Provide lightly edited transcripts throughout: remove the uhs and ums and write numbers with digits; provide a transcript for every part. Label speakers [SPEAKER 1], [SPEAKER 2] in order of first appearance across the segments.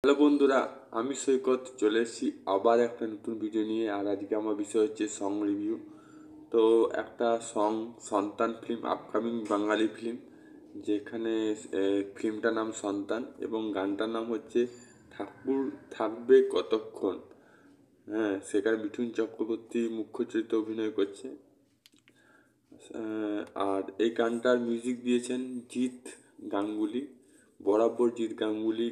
[SPEAKER 1] Hello বন্ধুরা, আমি সৈকত চলে এসেছি আবার একটা নতুন ভিডিও নিয়ে। আর আজকে আমার বিষয় হচ্ছে সং রিভিউ। তো একটা সং সন্তান ফিল্ম, আপকামিং বাঙালি ফিল্ম, যেখানে ফিল্মটার নাম সন্তান এবং গানটার নাম হচ্ছে ঠাকুর থাকবে কতক্ষণ। হ্যাঁ, সেখানে মিঠুন চক্রবর্তী মুখ্য চরিত্রে অভিনয় করছে। আর এই গানটার মিউজিক দিয়েছেন জিৎ গাঙ্গুলি। বরাবর জিৎ গাঙ্গুলি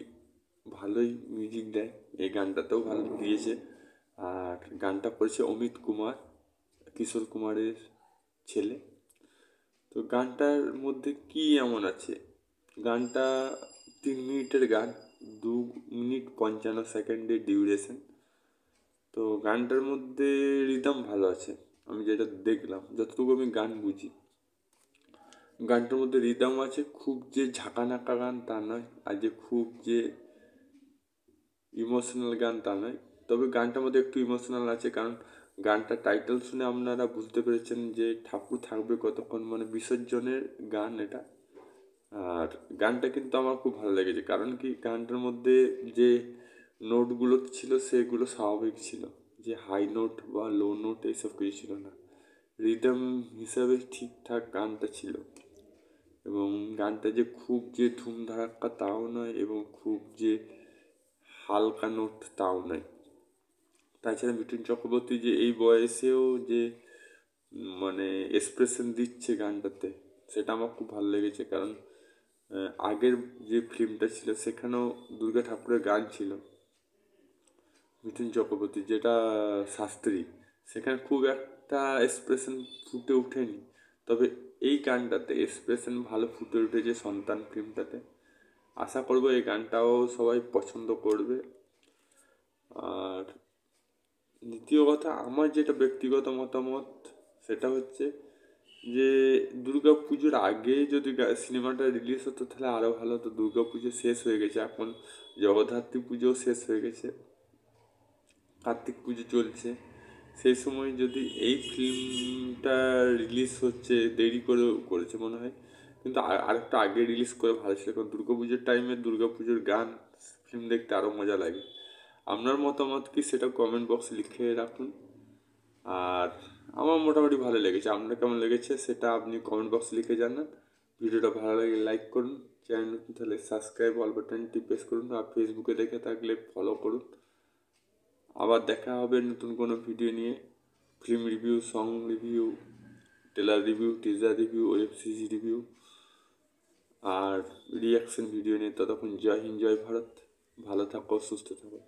[SPEAKER 1] ভালোই মিউজিক দেয়, এই গানটাতেও ভালো দিয়েছে। আর গানটা করেছে অমিত কুমার, কিশোর কুমারের ছেলে। তো গানটার মধ্যে কি এমন আছে, গানটা 3 মিনিটের গান, 2 মিনিট 55 সেকেন্ডের ডিউরেশন। তো গানটার মধ্যে রিদম ভালো আছে, আমি যেটা দেখলাম, যতটুকু আমি গান বুঝি। গানটার মধ্যে রিদম আছে, খুব যে ঝাঁকানাকা গান তা নয়, আর যে খুব যে ইমোশনাল গান তা নয়। তবে গানটার মধ্যে একটু ইমোশনাল আছে, কারণ গানটা টাইটেল শুনে আপনারা বুঝতে পেরেছেন যে ঠাকুর থাকবে কতক্ষণ, মানে বিসর্জনের গান এটা। আর গানটা কিন্তু আমার খুব ভালো লেগেছে, কারণ কি গানটার মধ্যে যে নোটগুলো ছিল সেগুলো স্বাভাবিক ছিল, যে হাই নোট বা লো নোট এইসব কিছু ছিল না। রিদম হিসাবে ঠিকঠাক গানটা ছিল, এবং গানটা যে খুব যে ধুমধারাক্কা তাও নয়, এবং খুব যে হালকা নোট তাও নয়। তাছাড়া মিঠুন চক্রবর্তী যে এই বয়সেও যে মানে এক্সপ্রেশন দিচ্ছে গানটাতে, সেটা আমার খুব ভালো লেগেছে। কারণ আগের যে ফিল্মটা ছিল সেখানেও দুর্গা ঠাকুরের গান ছিল মিঠুন চক্রবর্তী, যেটা শাস্ত্রী, সেখানে খুব একটা এক্সপ্রেশন ফুটে ওঠেনি। তবে এই গানটাতে এক্সপ্রেশন ভালো ফুটে উঠেছে সন্তান ফিল্মটাতে। আশা করবো এই গানটাও সবাই পছন্দ করবে। আর দ্বিতীয় কথা, আমার যেটা ব্যক্তিগত মতামত, সেটা হচ্ছে যে দুর্গা পুজোর আগে যদি সিনেমাটা রিলিজ হতো তাহলে আরও ভালো হতো। দুর্গা পুজো শেষ হয়ে গেছে, এখন জগদ্ধাত্রী পুজোও শেষ হয়ে গেছে, কার্তিক পুজো চলছে। সেই সময় যদি এই ফিল্মটা রিলিজ হচ্ছে, দেরি করে করেছে মনে হয়, কিন্তু আরেকটা আগে রিলিজ করে ভালো ছিল। কারণ দুর্গা পুজোর টাইমে দুর্গা পুজোর গান ফিল্ম দেখতে আরও মজা লাগে। আপনার মতামত কি সেটা কমেন্ট বক্সে লিখে রাখুন। আর আমার মোটামুটি ভালো লেগেছে, আপনার কেমন লেগেছে সেটা আপনি কমেন্ট বক্সে লিখে জানান। ভিডিওটা ভালো লাগলে লাইক করুন, চ্যানেল নতুন তাহলে সাবস্ক্রাইব অল বাটনটি প্রেস করুন, আর ফেসবুকে দেখে থাকলে ফলো করুন। আবার দেখা হবে নতুন কোনো ভিডিও নিয়ে, film review, song review, trailer review, teaser review, web series review আর রিয়াকশন ভিডিও নিয়ে। ততক্ষণ জয় হিন্দ, জয় ভারত, ভালো থাকো, সুস্থ থাকো।